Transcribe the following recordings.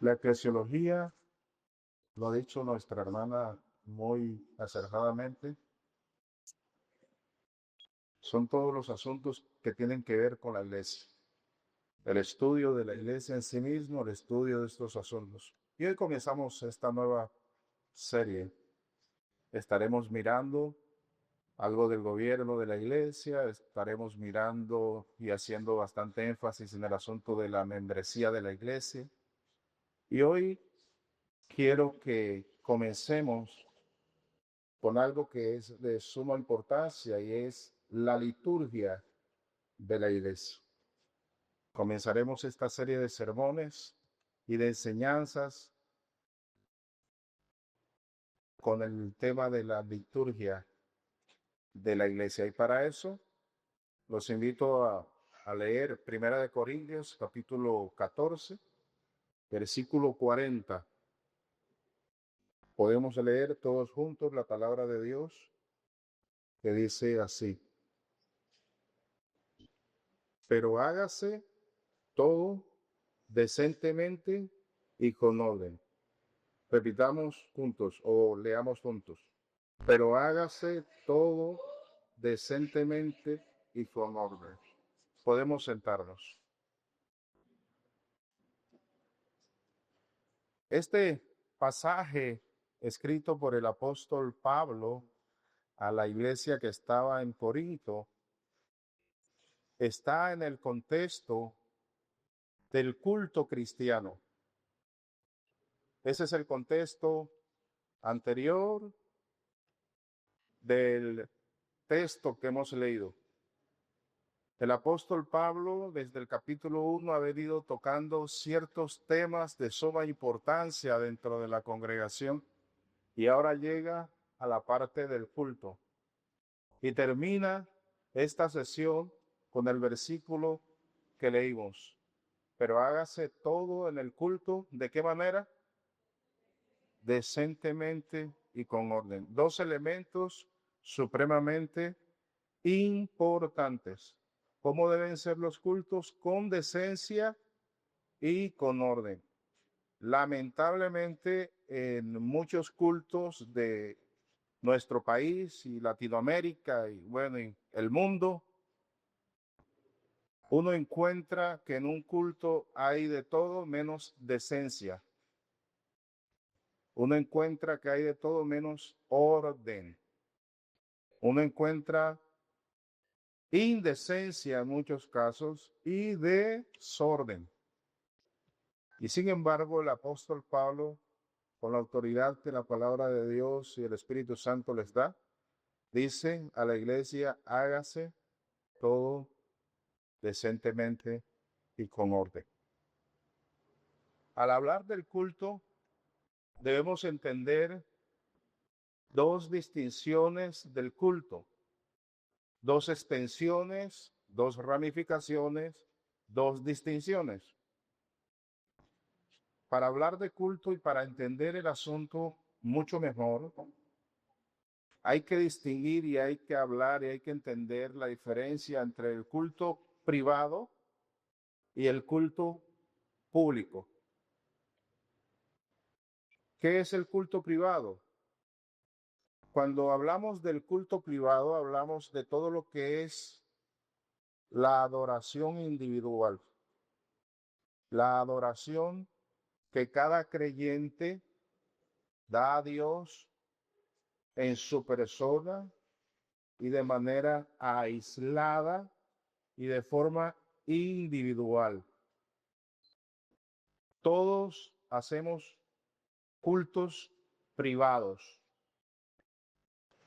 La eclesiología, lo ha dicho nuestra hermana muy acertadamente, son todos los asuntos que tienen que ver con la iglesia. El estudio de la iglesia en sí mismo, el estudio de estos asuntos. Y hoy comenzamos esta nueva serie. Estaremos mirando algo del gobierno de la iglesia, estaremos mirando y haciendo bastante énfasis en el asunto de la membresía de la iglesia. Y hoy quiero que comencemos con algo que es de suma importancia y es la liturgia de la iglesia. Comenzaremos esta serie de sermones y de enseñanzas con el tema de la liturgia de la iglesia. Y para eso los invito a leer Primera de Corintios, capítulo 14, versículo 40. Podemos leer todos juntos la palabra de Dios que dice así: pero hágase todo decentemente y con orden. Repitamos juntos o leamos juntos. Pero hágase todo decentemente y con orden. Podemos sentarnos. Este pasaje escrito por el apóstol Pablo a la iglesia que estaba en Corinto está en el contexto del culto cristiano. Ese es el contexto anterior del texto que hemos leído. El apóstol Pablo, desde el capítulo 1, ha venido tocando ciertos temas de suma importancia dentro de la congregación y ahora llega a la parte del culto y termina esta sesión con el versículo que leímos. Pero hágase todo en el culto, ¿de qué manera? Decentemente y con orden. Dos elementos supremamente importantes. ¿Cómo deben ser los cultos? Con decencia y con orden. Lamentablemente, en muchos cultos de nuestro país y Latinoamérica y bueno, en el mundo, uno encuentra que en un culto hay de todo menos decencia. Uno encuentra que hay de todo menos orden. Uno encuentra indecencia en muchos casos y desorden. Y sin embargo, el apóstol Pablo, con la autoridad que la palabra de Dios y el Espíritu Santo les da, dice a la iglesia: hágase todo decentemente y con orden. Al hablar del culto, debemos entender dos distinciones del culto, dos extensiones, dos ramificaciones, dos distinciones. Para hablar de culto y para entender el asunto mucho mejor, hay que distinguir y hay que hablar y hay que entender la diferencia entre el culto privado y el culto público. ¿Qué es el culto privado? Cuando hablamos del culto privado, hablamos de todo lo que es la adoración individual, la adoración que cada creyente da a Dios en su persona y de manera aislada y de forma individual. Todos hacemos cultos privados.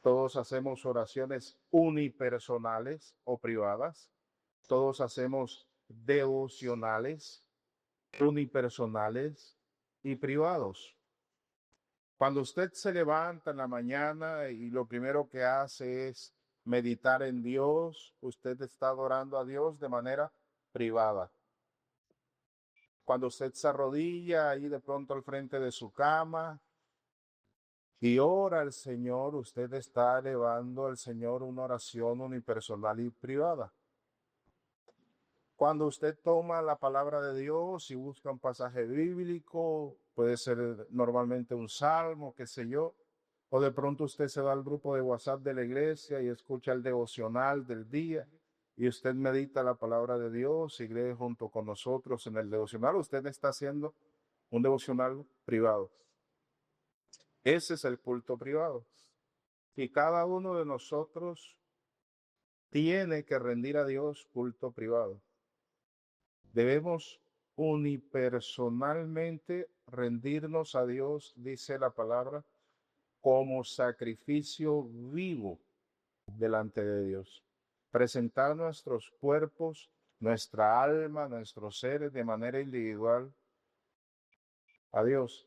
Todos hacemos oraciones unipersonales o privadas. Todos hacemos devocionales unipersonales y privados. Cuando usted se levanta en la mañana y lo primero que hace es meditar en Dios, usted está adorando a Dios de manera privada. Cuando usted se arrodilla ahí de pronto al frente de su cama y ora al Señor, usted está elevando al Señor una oración unipersonal y privada. Cuando usted toma la palabra de Dios y busca un pasaje bíblico, puede ser normalmente un salmo, qué sé yo, o de pronto usted se va al grupo de WhatsApp de la iglesia y escucha el devocional del día y usted medita la palabra de Dios y lee junto con nosotros en el devocional. Usted está haciendo un devocional privado. Ese es el culto privado. Y cada uno de nosotros tiene que rendir a Dios culto privado. Debemos unipersonalmente rendirnos a Dios, dice la palabra, como sacrificio vivo delante de Dios. Presentar nuestros cuerpos, nuestra alma, nuestros seres de manera individual a Dios.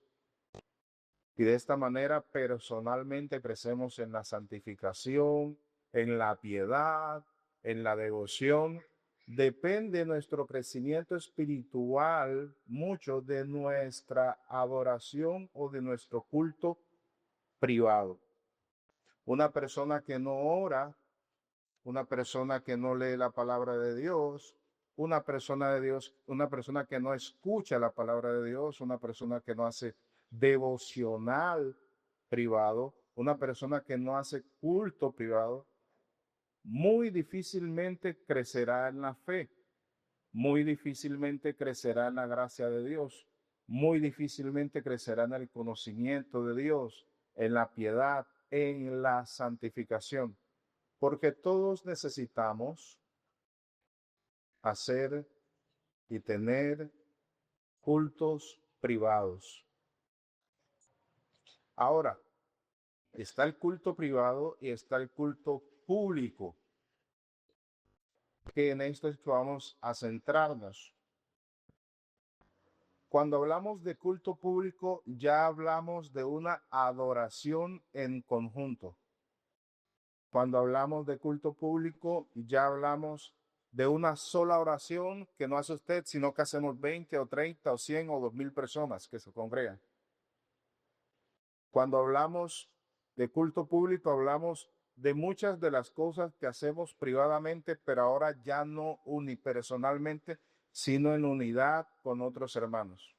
Y de esta manera personalmente crecemos en la santificación, en la piedad, en la devoción. Depende nuestro crecimiento espiritual mucho de nuestra adoración o de nuestro culto privado. Una persona que no ora, una persona que no lee la palabra de Dios, una persona de Dios, una persona que no escucha la palabra de Dios, una persona que no hace devocional privado, una persona que no hace culto privado, muy difícilmente crecerá en la fe, muy difícilmente crecerá en la gracia de Dios, muy difícilmente crecerá en el conocimiento de Dios, en la piedad, en la santificación, porque todos necesitamos hacer y tener cultos privados. Ahora, está el culto privado y está el culto público, que en esto es que vamos a centrarnos. Cuando hablamos de culto público, ya hablamos de una adoración en conjunto. Cuando hablamos de culto público, ya hablamos de una sola oración que no hace usted, sino que hacemos 20 o 30 o 100 o 2000 personas que se congregan. Cuando hablamos de culto público, hablamos de muchas de las cosas que hacemos privadamente, pero ahora ya no unipersonalmente, sino en unidad con otros hermanos.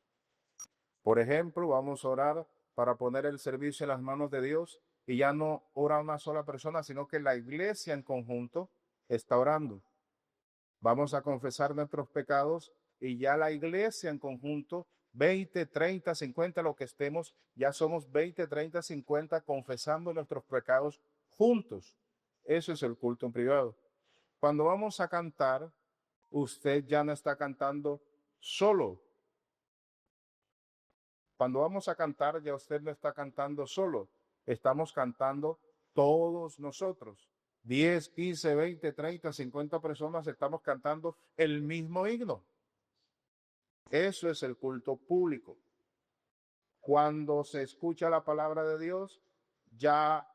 Por ejemplo, vamos a orar para poner el servicio en las manos de Dios y ya no ora una sola persona, sino que la iglesia en conjunto está orando. Vamos a confesar nuestros pecados y ya la iglesia en conjunto, 20, 30, 50, lo que estemos, ya somos 20, 30, 50 confesando nuestros pecados juntos. Eso es el culto en privado. Cuando vamos a cantar, usted ya no está cantando solo. Cuando vamos a cantar, ya usted no está cantando solo. Estamos cantando todos nosotros. 10, 15, 20, 30, 50 personas estamos cantando el mismo himno. Eso es el culto público. Cuando se escucha la palabra de Dios, ya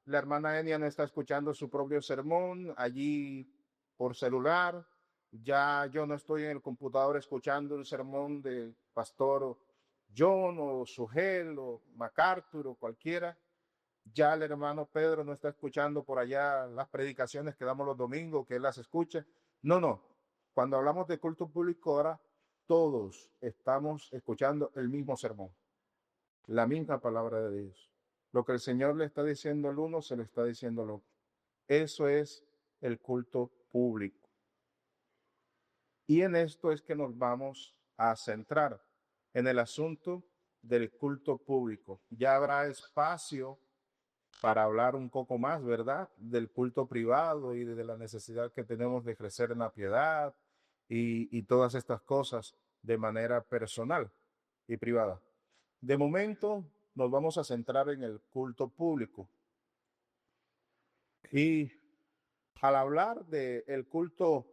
la hermana Enia no está escuchando su propio sermón allí por celular. Ya yo no estoy en el computador escuchando el sermón del pastor John o Sugel o MacArthur o cualquiera. Ya el hermano Pedro no está escuchando por allá las predicaciones que damos los domingos, que él las escucha. No, no. Cuando hablamos de culto público ahora, todos estamos escuchando el mismo sermón, la misma palabra de Dios. Lo que el Señor le está diciendo al uno, se le está diciendo al otro. Eso es el culto público. Y en esto es que nos vamos a centrar, en el asunto del culto público. Ya habrá espacio para hablar un poco más, ¿verdad? Del culto privado y de la necesidad que tenemos de crecer en la piedad y todas estas cosas de manera personal y privada. De momento nos vamos a centrar en el culto público. Y al hablar del culto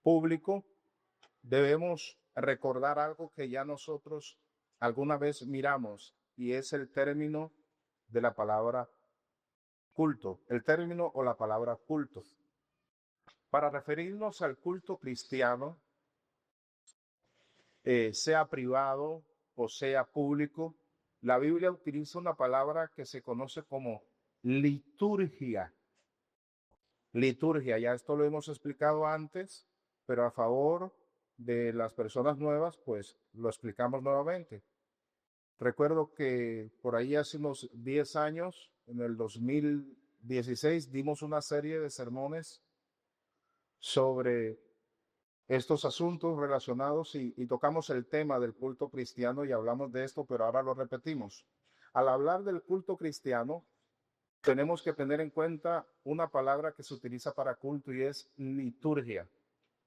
público, debemos recordar algo que ya nosotros alguna vez miramos, y es el término de la palabra culto, el término o la palabra culto. Para referirnos al culto cristiano, sea privado o sea público, la Biblia utiliza una palabra que se conoce como liturgia. Liturgia, ya esto lo hemos explicado antes, pero a favor de las personas nuevas, pues lo explicamos nuevamente. Recuerdo que por ahí hace unos 10 años, en el 2016, dimos una serie de sermones sobre estos asuntos relacionados y tocamos el tema del culto cristiano y hablamos de esto, pero ahora lo repetimos. Al hablar del culto cristiano, tenemos que tener en cuenta una palabra que se utiliza para culto y es liturgia.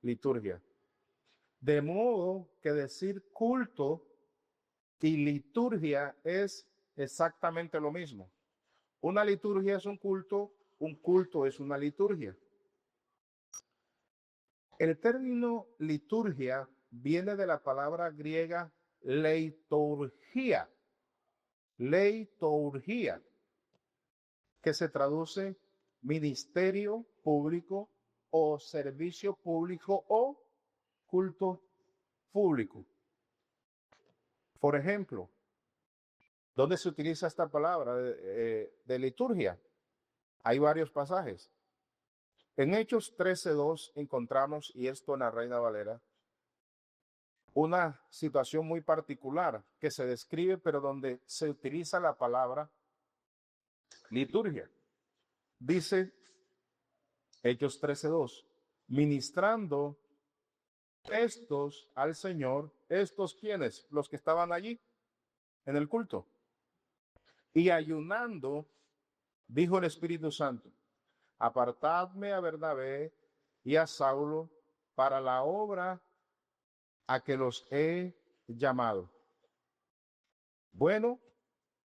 Liturgia. De modo que decir culto y liturgia es exactamente lo mismo. Una liturgia es un culto es una liturgia. El término liturgia viene de la palabra griega leiturgia, leiturgia, que se traduce ministerio público o servicio público o culto público. Por ejemplo, ¿dónde se utiliza esta palabra de liturgia? Hay varios pasajes. En Hechos 13:2 encontramos, y esto en la Reina Valera, una situación muy particular que se describe, pero donde se utiliza la palabra liturgia. Dice Hechos 13:2, ministrando estos al Señor, estos quienes, los que estaban allí en el culto, y ayunando, dijo el Espíritu Santo, apartadme a Bernabé y a Saulo para la obra a que los he llamado. Bueno,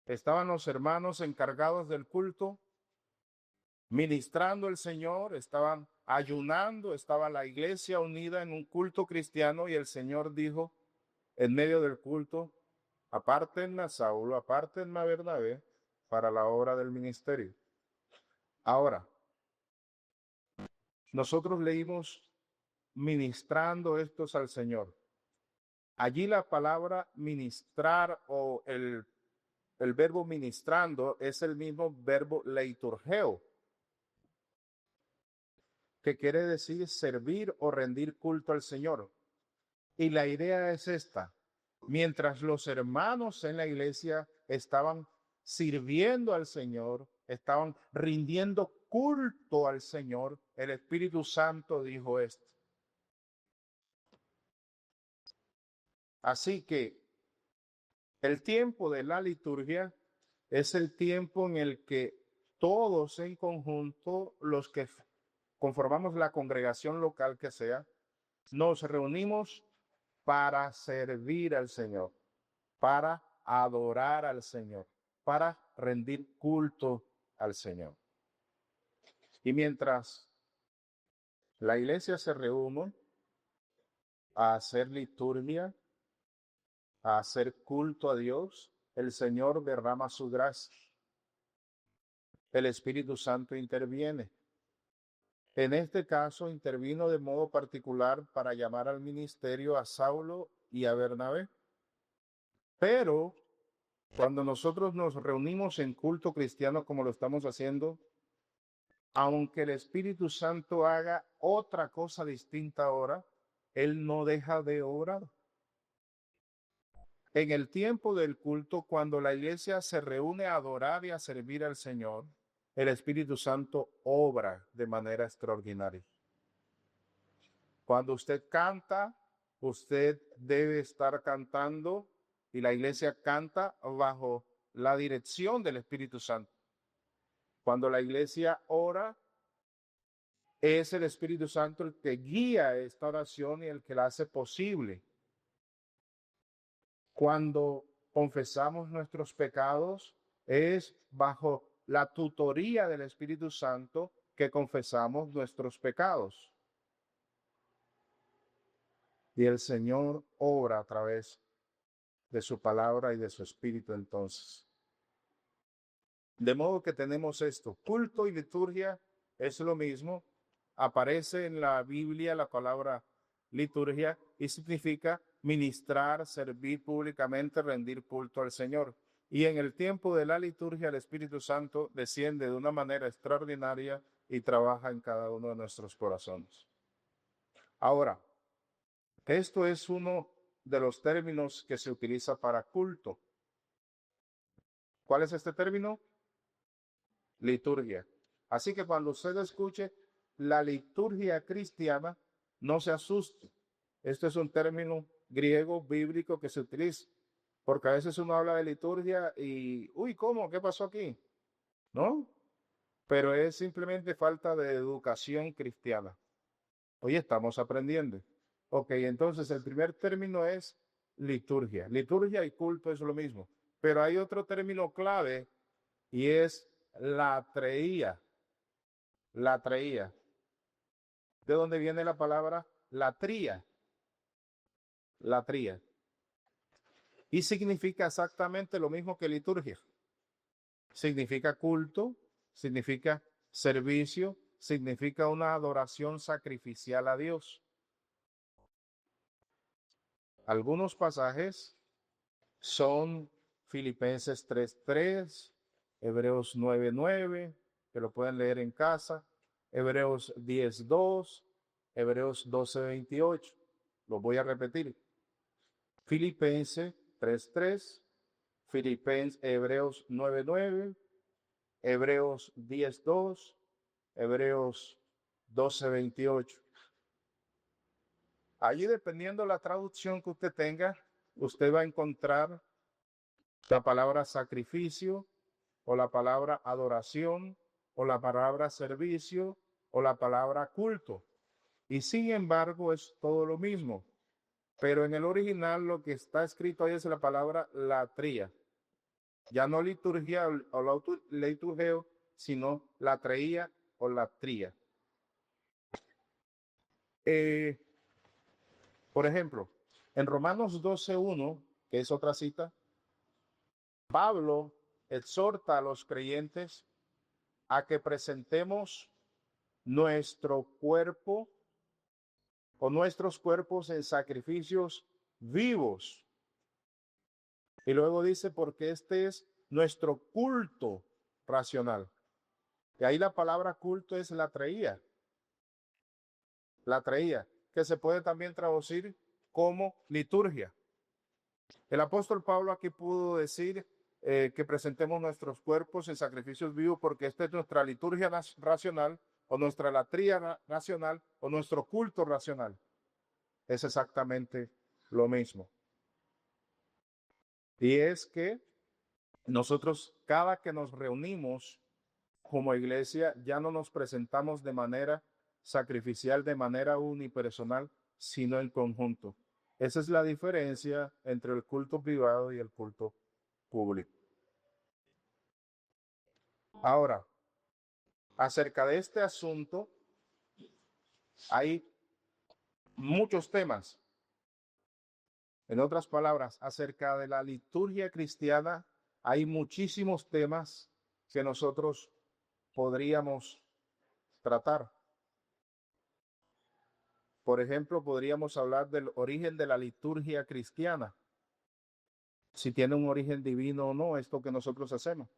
estaban los hermanos encargados del culto, ministrando el Señor, estaban ayunando, estaba la iglesia unida en un culto cristiano y el Señor dijo en medio del culto, apártenme a Saulo, apártenme a Bernabé para la obra del ministerio. Ahora, nosotros leímos ministrando estos al Señor. Allí la palabra ministrar o el verbo ministrando es el mismo verbo leiturgeo, que quiere decir servir o rendir culto al Señor. Y la idea es esta. Mientras los hermanos en la iglesia estaban sirviendo al Señor, estaban rindiendo culto al Señor, el Espíritu Santo dijo esto. Así que el tiempo de la liturgia es el tiempo en el que todos en conjunto, los que conformamos la congregación local que sea, nos reunimos para servir al Señor, para adorar al Señor, para rendir culto al Señor. Y mientras la iglesia se reúne a hacer liturgia, a hacer culto a Dios, el Señor derrama su gracia. El Espíritu Santo interviene. En este caso, intervino de modo particular para llamar al ministerio a Saulo y a Bernabé. Pero cuando nosotros nos reunimos en culto cristiano como lo estamos haciendo, aunque el Espíritu Santo haga otra cosa distinta ahora, Él no deja de orar. En el tiempo del culto, cuando la iglesia se reúne a adorar y a servir al Señor, el Espíritu Santo obra de manera extraordinaria. Cuando usted canta, usted debe estar cantando y la iglesia canta bajo la dirección del Espíritu Santo. Cuando la iglesia ora, es el Espíritu Santo el que guía esta oración y el que la hace posible. Cuando confesamos nuestros pecados, es bajo la tutoría del Espíritu Santo que confesamos nuestros pecados. Y el Señor obra a través de su palabra y de su Espíritu entonces. De modo que tenemos esto, culto y liturgia es lo mismo. Aparece en la Biblia la palabra liturgia y significa ministrar, servir públicamente, rendir culto al Señor. Y en el tiempo de la liturgia el Espíritu Santo desciende de una manera extraordinaria y trabaja en cada uno de nuestros corazones. Ahora, esto es uno de los términos que se utiliza para culto. ¿Cuál es este término? Liturgia. Así que cuando usted escuche la liturgia cristiana, no se asuste. Este es un término griego bíblico que se utiliza, porque a veces uno habla de liturgia y, uy, ¿cómo? ¿Qué pasó aquí? ¿No? Pero es simplemente falta de educación cristiana. Hoy estamos aprendiendo. Ok, entonces el primer término es liturgia. Liturgia y culto es lo mismo, pero hay otro término clave y es latreía. Latreía. ¿De dónde viene la palabra latría? Latría. Y significa exactamente lo mismo que liturgia. Significa culto, significa servicio, significa una adoración sacrificial a Dios. Algunos pasajes son Filipenses 3:3, Hebreos 9:9, que lo pueden leer en casa, Hebreos 10:2, Hebreos 12:28. Lo voy a repetir. Filipenses 3:3, Hebreos 9:9, Hebreos 10:2, Hebreos 12:28. Allí, dependiendo la traducción que usted tenga, usted va a encontrar la palabra sacrificio o la palabra adoración o la palabra servicio o la palabra culto. Y sin embargo es todo lo mismo. Pero en el original lo que está escrito ahí es la palabra latría. Ya no liturgia o liturgeo, sino latreía o latría. Por ejemplo, en Romanos 12:1, que es otra cita, Pablo exhorta a los creyentes a que presentemos nuestro cuerpo o nuestros cuerpos en sacrificios vivos. Y luego dice, porque este es nuestro culto racional. Y ahí la palabra culto es latreía, que se puede también traducir como liturgia. El apóstol Pablo aquí pudo decir que presentemos nuestros cuerpos en sacrificios vivos porque esta es nuestra liturgia racional o nuestra latría racional o nuestro culto racional. Es exactamente lo mismo. Y es que nosotros cada que nos reunimos como iglesia ya no nos presentamos de manera sacrificial, de manera unipersonal, sino en conjunto. Esa es la diferencia entre el culto privado y el culto público. Ahora, acerca de este asunto, hay muchos temas. En otras palabras, acerca de la liturgia cristiana, hay muchísimos temas que nosotros podríamos tratar. Por ejemplo, podríamos hablar del origen de la liturgia cristiana, si tiene un origen divino o no, esto que nosotros hacemos.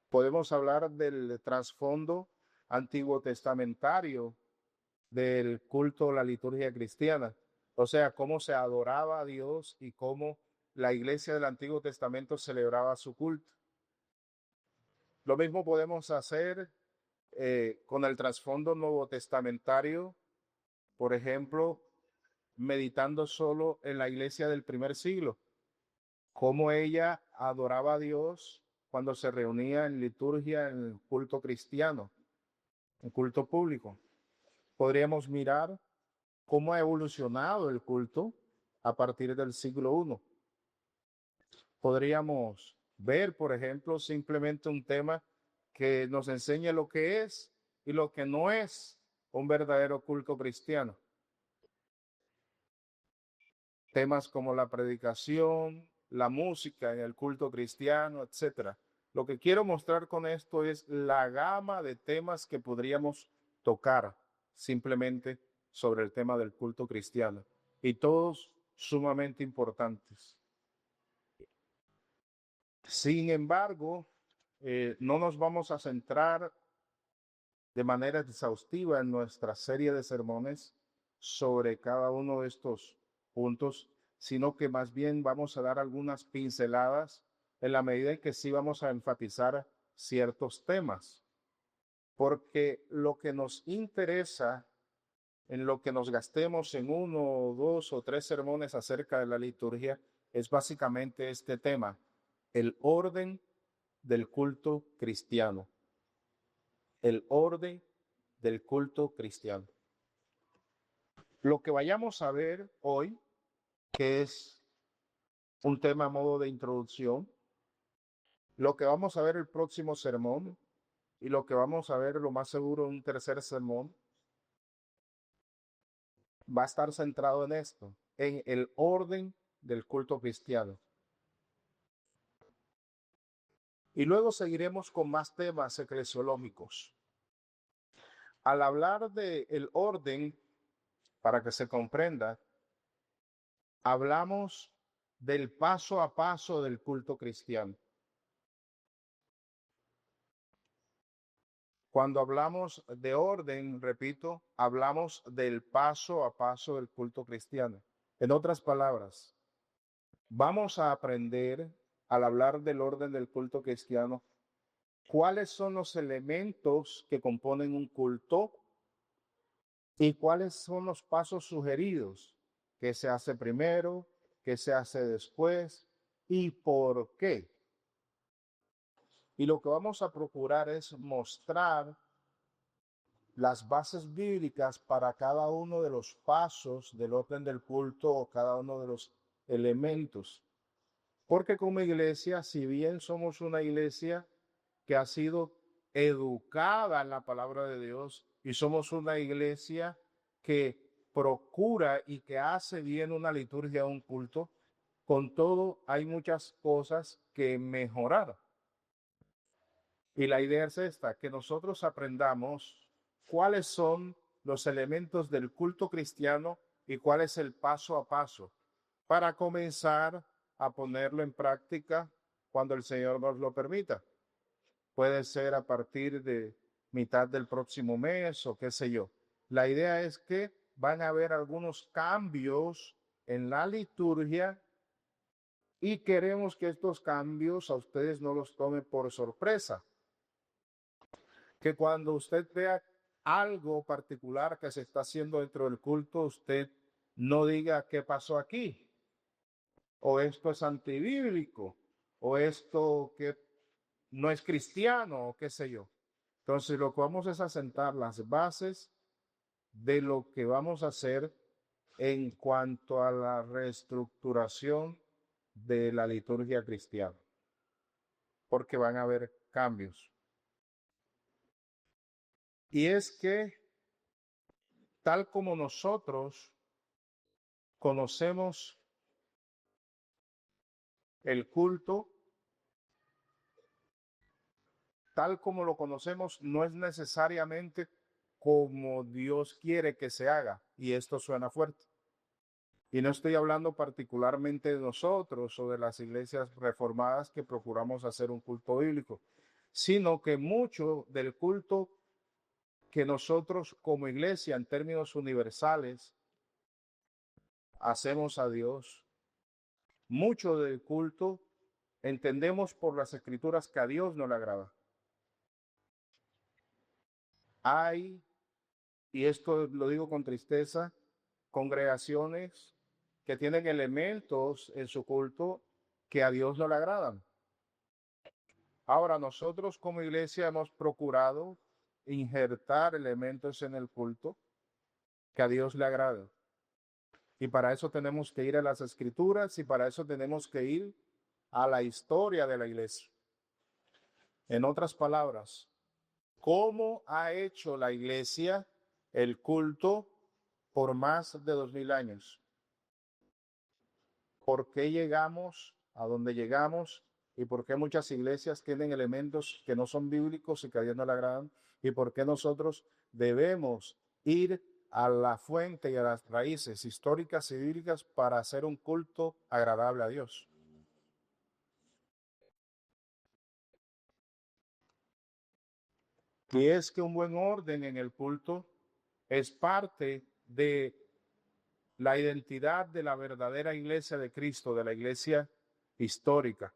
Podemos hablar del trasfondo antiguo testamentario del culto, la liturgia cristiana, o sea, cómo se adoraba a Dios y cómo la iglesia del Antiguo Testamento celebraba su culto. Lo mismo podemos hacer con el trasfondo nuevo testamentario, por ejemplo, meditando solo en la iglesia del primer siglo, cómo ella adoraba a Dios cuando se reunía en liturgia, en el culto cristiano, en culto público. Podríamos mirar cómo ha evolucionado el culto a partir del siglo I. Podríamos ver, por ejemplo, simplemente un tema que nos enseñe lo que es y lo que no es un verdadero culto cristiano. Temas como la predicación, la música en el culto cristiano, etcétera. Lo que quiero mostrar con esto es la gama de temas que podríamos tocar simplemente sobre el tema del culto cristiano, y todos sumamente importantes. Sin embargo, no nos vamos a centrar de manera exhaustiva en nuestra serie de sermones sobre cada uno de estos puntos, sino que más bien vamos a dar algunas pinceladas en la medida en que sí vamos a enfatizar ciertos temas, porque lo que nos interesa, en lo que nos gastemos en uno o dos o tres sermones acerca de la liturgia, es básicamente este tema, el orden del culto cristiano. El orden del culto cristiano. Lo que vayamos a ver hoy, que es un tema a modo de introducción, lo que vamos a ver el próximo sermón y lo que vamos a ver lo más seguro un tercer sermón, va a estar centrado en esto, en el orden del culto cristiano. Y luego seguiremos con más temas eclesiológicos. Al hablar del orden, para que se comprenda, hablamos del paso a paso del culto cristiano. Cuando hablamos de orden, repito, hablamos del paso a paso del culto cristiano. En otras palabras, vamos a aprender al hablar del orden del culto cristiano, cuáles son los elementos que componen un culto y cuáles son los pasos sugeridos, qué se hace primero, qué se hace después y por qué. Y lo que vamos a procurar es mostrar las bases bíblicas para cada uno de los pasos del orden del culto o cada uno de los elementos. Porque como iglesia, si bien somos una iglesia que ha sido educada en la palabra de Dios y somos una iglesia que procura y que hace bien una liturgia, un culto, con todo hay muchas cosas que mejorar. Y la idea es esta, que nosotros aprendamos cuáles son los elementos del culto cristiano y cuál es el paso a paso para comenzar a ponerlo en práctica cuando el Señor nos lo permita. Puede ser a partir de mitad del próximo mes o qué sé yo. La idea es que van a haber algunos cambios en la liturgia y queremos que estos cambios a ustedes no los tomen por sorpresa. Que cuando usted vea algo particular que se está haciendo dentro del culto, usted no diga qué pasó aquí, o esto es antibíblico, o esto que no es cristiano, o qué sé yo. Entonces lo que vamos es a sentar las bases de lo que vamos a hacer en cuanto a la reestructuración de la liturgia cristiana, porque van a haber cambios. Y es que tal como nosotros conocemos el culto, tal como lo conocemos, no es necesariamente como Dios quiere que se haga. Y esto suena fuerte. Y no estoy hablando particularmente de nosotros o de las iglesias reformadas que procuramos hacer un culto bíblico, sino que mucho del culto que nosotros como iglesia en términos universales hacemos a Dios, mucho del culto entendemos por las escrituras que a Dios no le agrada. Hay, y esto lo digo con tristeza, congregaciones que tienen elementos en su culto que a Dios no le agradan. Ahora, nosotros como iglesia hemos procurado injertar elementos en el culto que a Dios le agradan. Y para eso tenemos que ir a las escrituras y para eso tenemos que ir a la historia de la iglesia. En otras palabras, ¿cómo ha hecho la iglesia el culto por más de 2000 años? ¿Por qué llegamos a donde llegamos? ¿Y por qué muchas iglesias tienen elementos que no son bíblicos y que a Dios no le agradan? ¿Y por qué nosotros debemos ir a la fuente y a las raíces históricas y bíblicas para hacer un culto agradable a Dios? Y es que un buen orden en el culto es parte de la identidad de la verdadera iglesia de Cristo, de la iglesia histórica.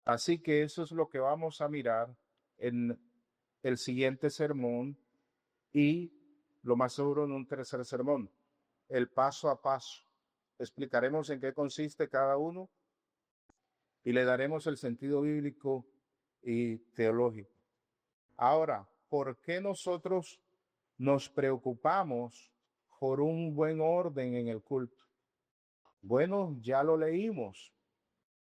Así que eso es lo que vamos a mirar en el siguiente sermón y lo más seguro en un tercer sermón, el paso a paso. Explicaremos en qué consiste cada uno y le daremos el sentido bíblico y teológico. Ahora, ¿por qué nosotros nos preocupamos por un buen orden en el culto? Bueno, ya lo leímos.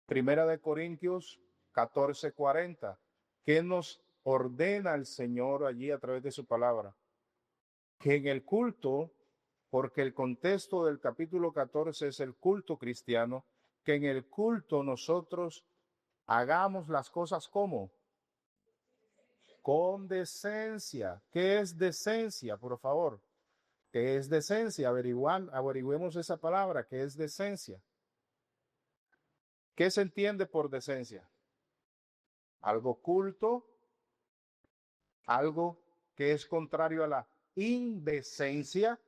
Primera de Corintios 14:40. ¿Qué nos ordena el Señor allí a través de su palabra? Que en el culto, porque el contexto del capítulo 14 es el culto cristiano, que en el culto nosotros hagamos las cosas como con decencia. ¿Qué es decencia, por favor? ¿Qué es decencia? Averigüemos esa palabra, ¿qué es decencia? ¿Qué se entiende por decencia? Algo culto, algo que es contrario a la indecencia,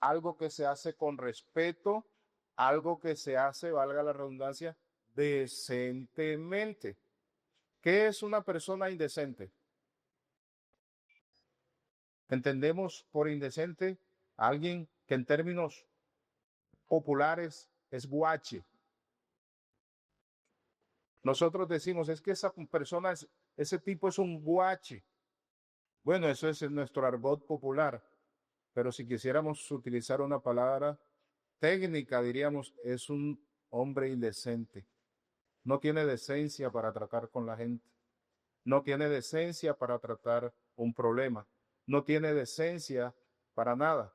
algo que se hace con respeto, algo que se hace, valga la redundancia, decentemente. ¿Qué es una persona indecente? Entendemos por indecente a alguien que en términos populares es guache. Nosotros decimos, es que esa persona, ese tipo es un guache. Bueno, eso es en nuestro argot popular, pero si quisiéramos utilizar una palabra técnica, diríamos, es un hombre indecente. No tiene decencia para tratar con la gente. No tiene decencia para tratar un problema. No tiene decencia para nada.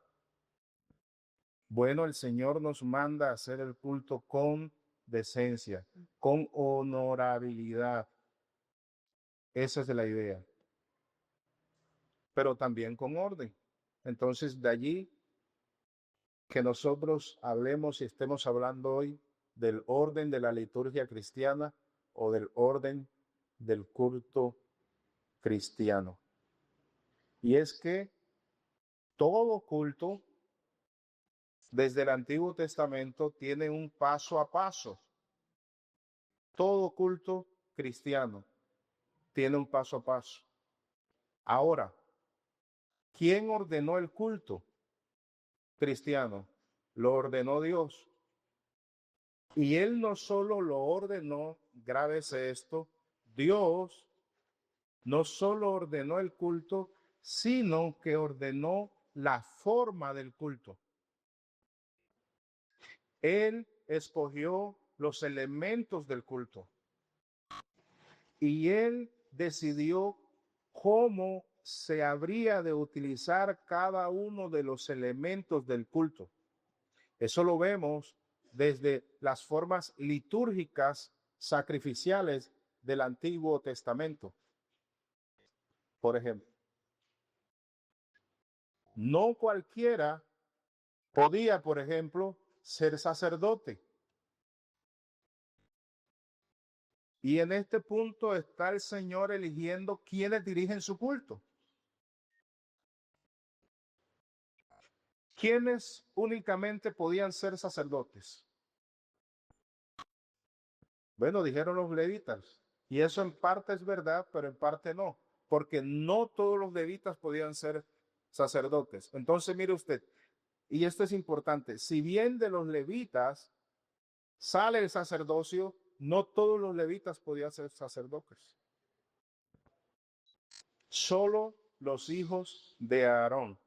Bueno, el Señor nos manda a hacer el culto con decencia, con honorabilidad. Esa es la idea. Pero también con orden. Entonces, de allí que nosotros hablemos y estemos hablando hoy del orden de la liturgia cristiana o del orden del culto cristiano. Y es que todo culto desde el Antiguo Testamento tiene un paso a paso. Todo culto cristiano tiene un paso a paso. Ahora, ¿quién ordenó el culto cristiano? Lo ordenó Dios. Y Él no solo lo ordenó, grábese esto, Dios no solo ordenó el culto, sino que ordenó la forma del culto. Él escogió los elementos del culto y él decidió cómo se habría de utilizar cada uno de los elementos del culto. Eso lo vemos desde las formas litúrgicas sacrificiales del Antiguo Testamento. Por ejemplo, no cualquiera podía, por ejemplo, ser sacerdote. Y en este punto está el Señor eligiendo quiénes dirigen su culto. ¿Quiénes únicamente podían ser sacerdotes? Bueno, dijeron los levitas. Y eso en parte es verdad, pero en parte no. Porque no todos los levitas podían ser sacerdotes. Entonces, mire usted, y esto es importante, si bien de los levitas sale el sacerdocio, no todos los levitas podían ser sacerdotes. Solo los hijos de Aarón.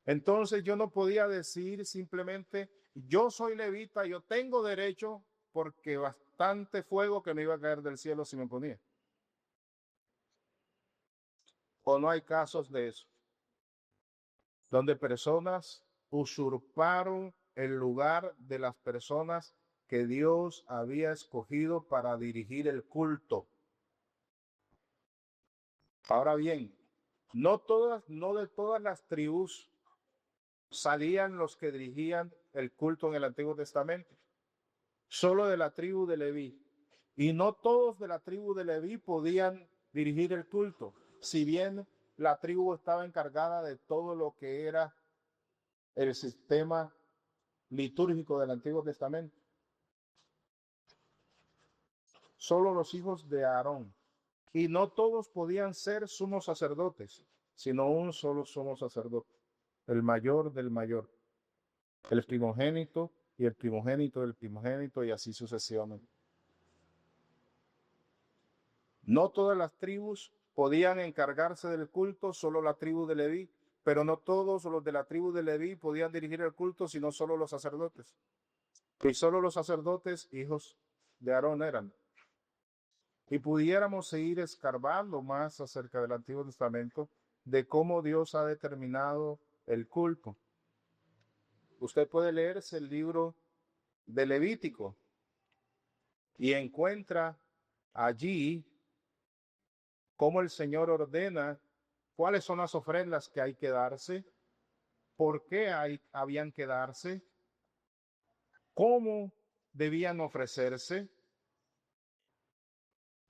Entonces yo no podía decir simplemente, yo soy levita, yo tengo derecho porque bastante fuego que me iba a caer del cielo si me ponía. O no hay casos de eso, donde personas usurparon el lugar de las personas que Dios había escogido para dirigir el culto. Ahora bien, no de todas las tribus salían los que dirigían el culto en el Antiguo Testamento, solo de la tribu de Leví. Y no todos de la tribu de Leví podían dirigir el culto, si bien la tribu estaba encargada de todo lo que era el sistema litúrgico del Antiguo Testamento. Solo los hijos de Aarón. Y no todos podían ser sumos sacerdotes, sino un solo sumo sacerdote, el mayor del mayor, el primogénito y el primogénito del primogénito, y así sucesivamente. No todas las tribus podían encargarse del culto, solo la tribu de Leví, pero no todos los de la tribu de Leví podían dirigir el culto, sino solo los sacerdotes. Y solo los sacerdotes, hijos de Aarón, eran. Y pudiéramos seguir escarbando más acerca del Antiguo Testamento, de cómo Dios ha determinado el culto. Usted puede leerse el libro de Levítico y encuentra allí cómo el Señor ordena cuáles son las ofrendas que hay que darse, por qué habían que darse, cómo debían ofrecerse,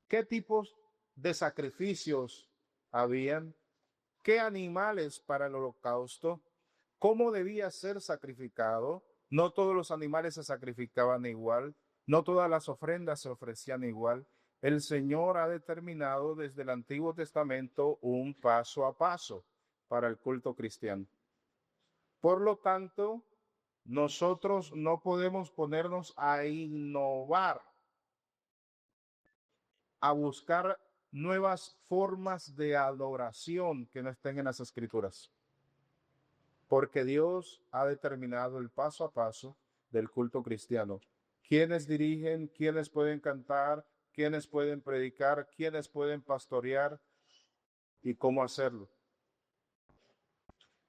qué tipos de sacrificios habían, qué animales para el holocausto, cómo debía ser sacrificado. No todos los animales se sacrificaban igual, no todas las ofrendas se ofrecían igual. El Señor ha determinado desde el Antiguo Testamento un paso a paso para el culto cristiano. Por lo tanto, nosotros no podemos ponernos a innovar, a buscar nuevas formas de adoración que no estén en las Escrituras, porque Dios ha determinado el paso a paso del culto cristiano. Quiénes dirigen, quiénes pueden cantar, quiénes pueden predicar, quiénes pueden pastorear y cómo hacerlo.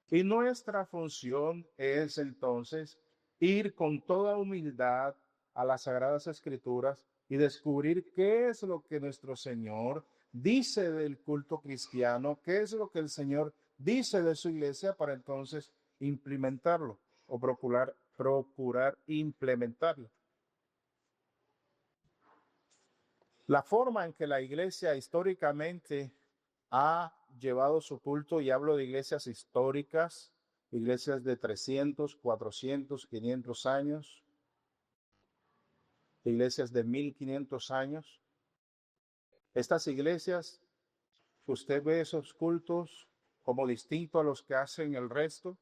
Y nuestra función es entonces ir con toda humildad a las Sagradas Escrituras y descubrir qué es lo que nuestro Señor dice del culto cristiano, qué es lo que el Señor dice de su iglesia, para entonces implementarlo o procurar implementarlo. La forma en que la iglesia históricamente ha llevado su culto, y hablo de iglesias históricas, iglesias de 300, 400, 500 años, iglesias de 1500 años. Estas iglesias, usted ve esos cultos como distintos a los que hacen el resto.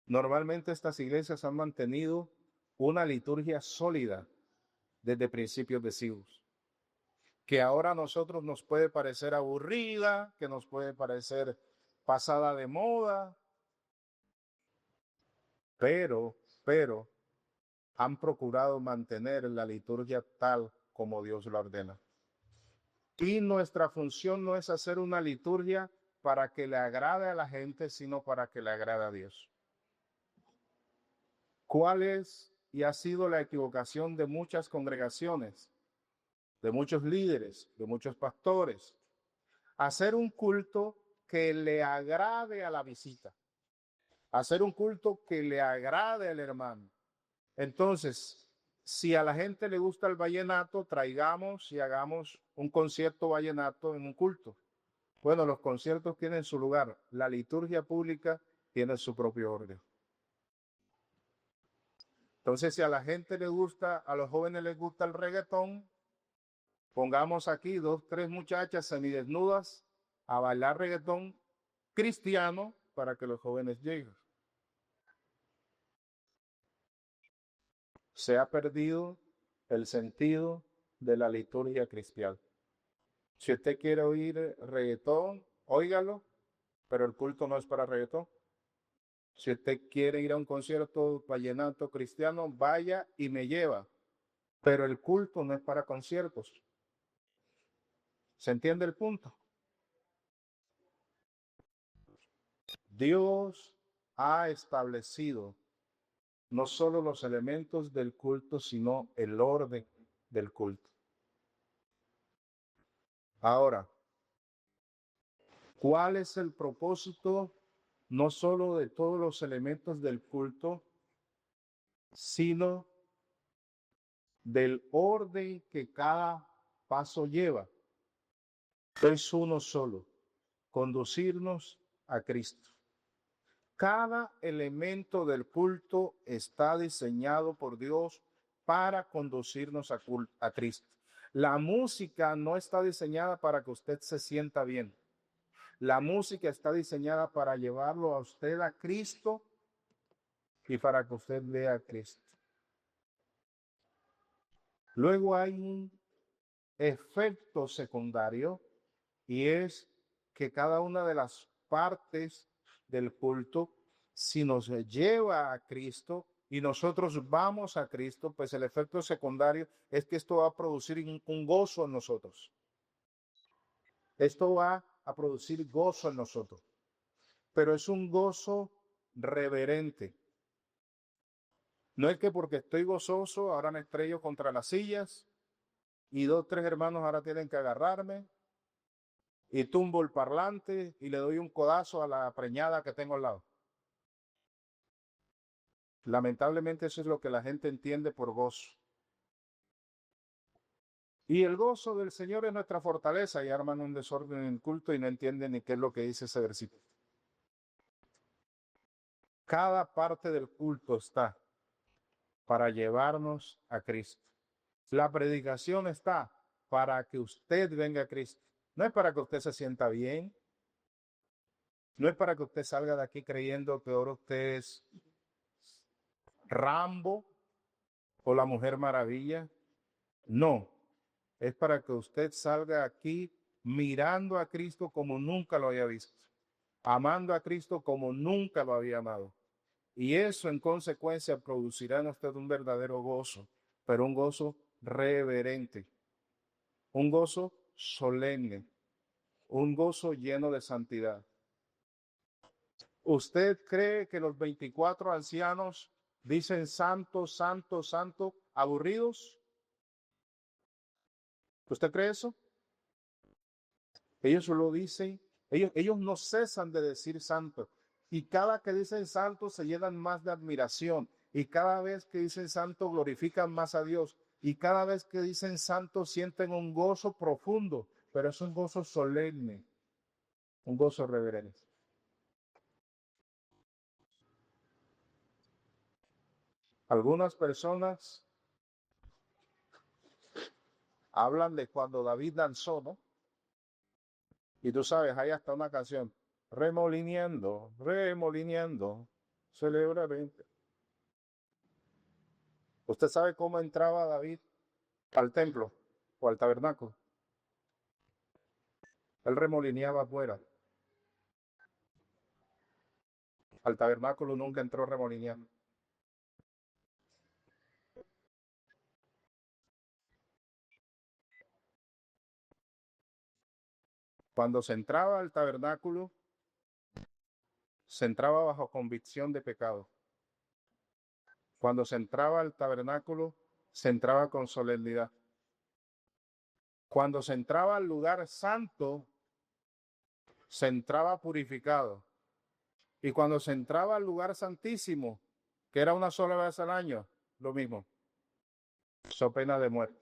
Normalmente estas iglesias han mantenido una liturgia sólida desde principios de siglos, que ahora a nosotros nos puede parecer aburrida, que nos puede parecer pasada de moda, pero han procurado mantener la liturgia tal como Dios la ordena. Y nuestra función no es hacer una liturgia para que le agrade a la gente, sino para que le agrade a Dios. ¿Cuál es y ha sido la equivocación de muchas congregaciones, de muchos líderes, de muchos pastores? Hacer un culto que le agrade a la visita, hacer un culto que le agrade al hermano. Entonces, si a la gente le gusta el vallenato, traigamos y hagamos un concierto vallenato en un culto. Bueno, los conciertos tienen su lugar, la liturgia pública tiene su propio orden. Entonces, si a la gente le gusta, a los jóvenes les gusta el reggaetón, pongamos aquí 2, 3 muchachas semidesnudas a bailar reggaetón cristiano para que los jóvenes lleguen. Se ha perdido el sentido de la liturgia cristiana. Si usted quiere oír reggaetón, óigalo, pero el culto no es para reggaetón. Si usted quiere ir a un concierto vallenato cristiano, vaya y me lleva, pero el culto no es para conciertos. ¿Se entiende el punto? Dios ha establecido no solo los elementos del culto, sino el orden del culto. Ahora, ¿cuál es el propósito no solo de todos los elementos del culto, sino del orden que cada paso lleva? Es uno solo, conducirnos a Cristo. Cada elemento del culto está diseñado por Dios para conducirnos a Cristo. La música no está diseñada para que usted se sienta bien. La música está diseñada para llevarlo a usted a Cristo y para que usted vea a Cristo. Luego hay un efecto secundario y es que cada una de las partes del culto, si nos lleva a Cristo y nosotros vamos a Cristo, pues el efecto secundario es que esto va a producir un gozo en nosotros. Esto va a producir gozo en nosotros, pero es un gozo reverente. No es que porque estoy gozoso ahora me estrello contra las sillas y 2, 3 hermanos ahora tienen que agarrarme y tumbo el parlante y le doy un codazo a la preñada que tengo al lado. Lamentablemente eso es lo que la gente entiende por gozo. Y el gozo del Señor es nuestra fortaleza y arman un desorden en el culto y no entienden ni qué es lo que dice ese versículo. Cada parte del culto está para llevarnos a Cristo. La predicación está para que usted venga a Cristo. No es para que usted se sienta bien. No es para que usted salga de aquí creyendo que ahora usted es Rambo o la Mujer Maravilla. No, es para que usted salga aquí mirando a Cristo como nunca lo había visto, amando a Cristo como nunca lo había amado. Y eso en consecuencia producirá en usted un verdadero gozo, pero un gozo reverente, un gozo solemne, un gozo lleno de santidad. ¿Usted cree que los 24 ancianos dicen santo, santo, santo, aburridos? ¿Usted cree eso? Ellos lo dicen, ellos no cesan de decir santo. Y cada que dicen santo se llenan más de admiración. Y cada vez que dicen santo glorifican más a Dios. Y cada vez que dicen santo sienten un gozo profundo, pero es un gozo solemne, un gozo reverente. Algunas personas hablan de cuando David danzó, ¿no? Y tú sabes, hay hasta una canción, remolineando, remolineando, celebraré. ¿Usted sabe cómo entraba David al templo o al tabernáculo? Él remolineaba afuera. Al tabernáculo nunca entró remolineando. Cuando se entraba al tabernáculo, se entraba bajo convicción de pecado. Cuando se entraba al tabernáculo, se entraba con solemnidad. Cuando se entraba al lugar santo, se entraba purificado. Y cuando se entraba al lugar santísimo, que era una sola vez al año, lo mismo, so pena de muerte.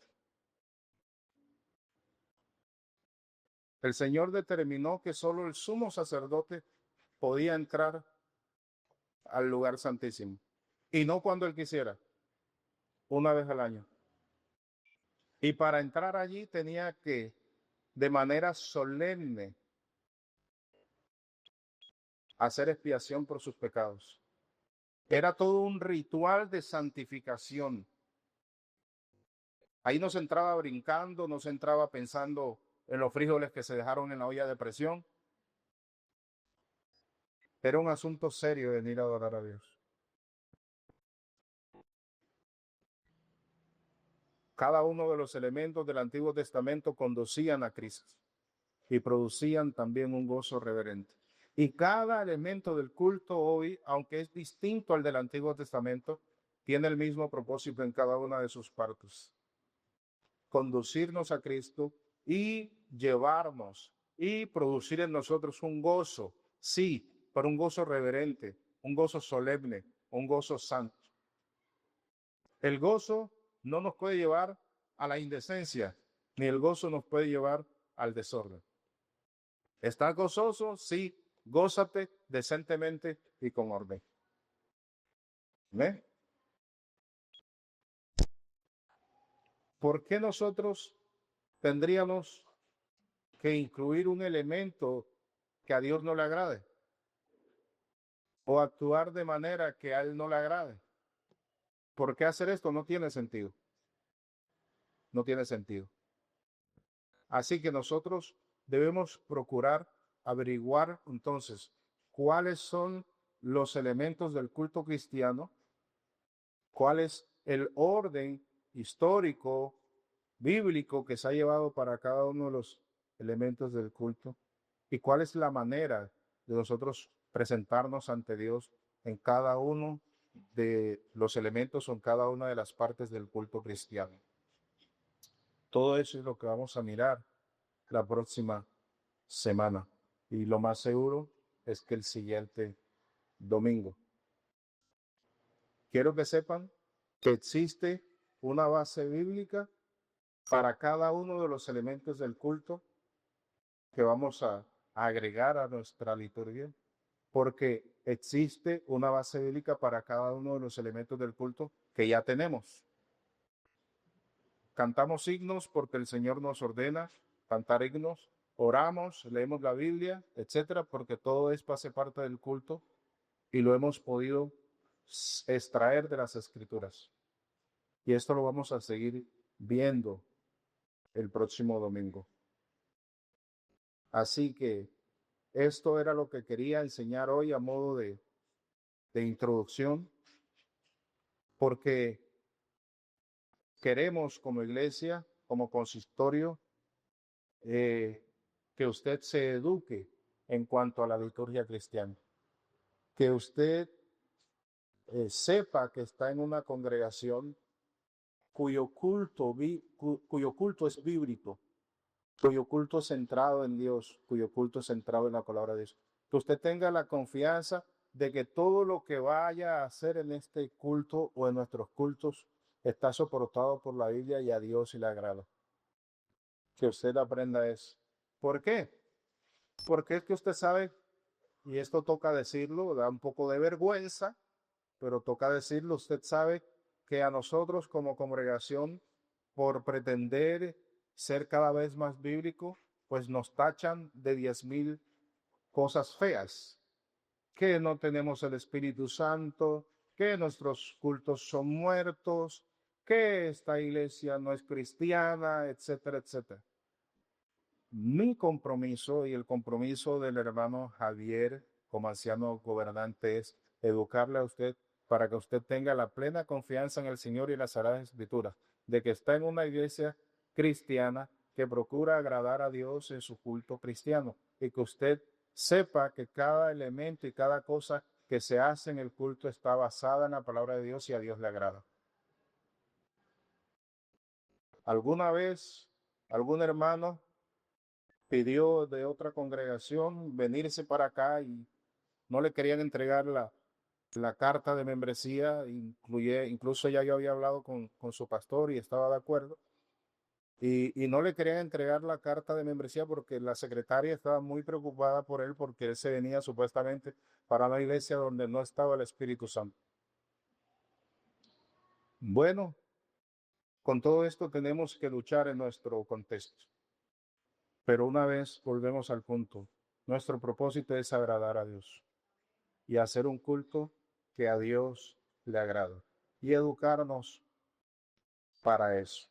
El Señor determinó que solo el sumo sacerdote podía entrar al lugar santísimo. Y no cuando él quisiera, una vez al año. Y para entrar allí tenía que, de manera solemne, hacer expiación por sus pecados. Era todo un ritual de santificación. Ahí no se entraba brincando, no se entraba pensando en los frijoles que se dejaron en la olla de presión. Era un asunto serio venir a adorar a Dios. Cada uno de los elementos del Antiguo Testamento conducían a Cristo y producían también un gozo reverente. Y cada elemento del culto hoy, aunque es distinto al del Antiguo Testamento, tiene el mismo propósito en cada una de sus partes. Conducirnos a Cristo y llevarnos y producir en nosotros un gozo, sí, pero un gozo reverente, un gozo solemne, un gozo santo. El gozo no nos puede llevar a la indecencia, ni el gozo nos puede llevar al desorden. ¿Estás gozoso? Sí, gózate decentemente y con orden. ¿Ve? ¿Por qué nosotros tendríamos que incluir un elemento que a Dios no le agrade? O actuar de manera que a Él no le agrade. ¿Por qué hacer esto? No tiene sentido. No tiene sentido. Así que nosotros debemos procurar averiguar entonces cuáles son los elementos del culto cristiano, cuál es el orden histórico, bíblico que se ha llevado para cada uno de los elementos del culto y cuál es la manera de nosotros presentarnos ante Dios en cada uno de los elementos o en cada una de las partes del culto cristiano. Todo eso es lo que vamos a mirar la próxima semana. Y lo más seguro es que el siguiente domingo. Quiero que sepan que existe una base bíblica para cada uno de los elementos del culto que vamos a agregar a nuestra liturgia, porque existe una base bíblica para cada uno de los elementos del culto que ya tenemos. Cantamos himnos porque el Señor nos ordena cantar himnos, oramos, leemos la Biblia, etcétera, porque todo esto hace parte del culto y lo hemos podido extraer de las Escrituras. Y esto lo vamos a seguir viendo el próximo domingo. Así que esto era lo que quería enseñar hoy a modo de introducción, porque queremos como iglesia, como consistorio, que usted se eduque en cuanto a la liturgia cristiana, que usted sepa que está en una congregación cuyo culto es bíblico, cuyo culto es centrado en Dios, cuyo culto es centrado en la palabra de Dios. Que usted tenga la confianza de que todo lo que vaya a hacer en este culto o en nuestros cultos está soportado por la Biblia y a Dios y le agrada. Que usted aprenda eso. ¿Por qué? Porque es que usted sabe, y esto toca decirlo, da un poco de vergüenza, pero toca decirlo, usted sabe que a nosotros como congregación, por pretender ser cada vez más bíblico, pues nos tachan de 10,000 cosas feas, que no tenemos el Espíritu Santo, que nuestros cultos son muertos, que esta iglesia no es cristiana, etcétera, etcétera. Mi compromiso y el compromiso del hermano Javier como anciano gobernante es educarle a usted para que usted tenga la plena confianza en el Señor y las Sagradas Escrituras, de que está en una iglesia cristiana que procura agradar a Dios en su culto cristiano y que usted sepa que cada elemento y cada cosa que se hace en el culto está basada en la palabra de Dios y a Dios le agrada. ¿Alguna vez algún hermano pidió de otra congregación venirse para acá y no le querían entregar la carta de membresía? Incluso ya yo había hablado con su pastor y estaba de acuerdo? Y no le querían entregar la carta de membresía porque la secretaria estaba muy preocupada por él, porque él se venía supuestamente para una iglesia donde no estaba el Espíritu Santo. Bueno, con todo esto tenemos que luchar en nuestro contexto. Pero una vez volvemos al punto, nuestro propósito es agradar a Dios y hacer un culto que a Dios le agrada y educarnos para eso.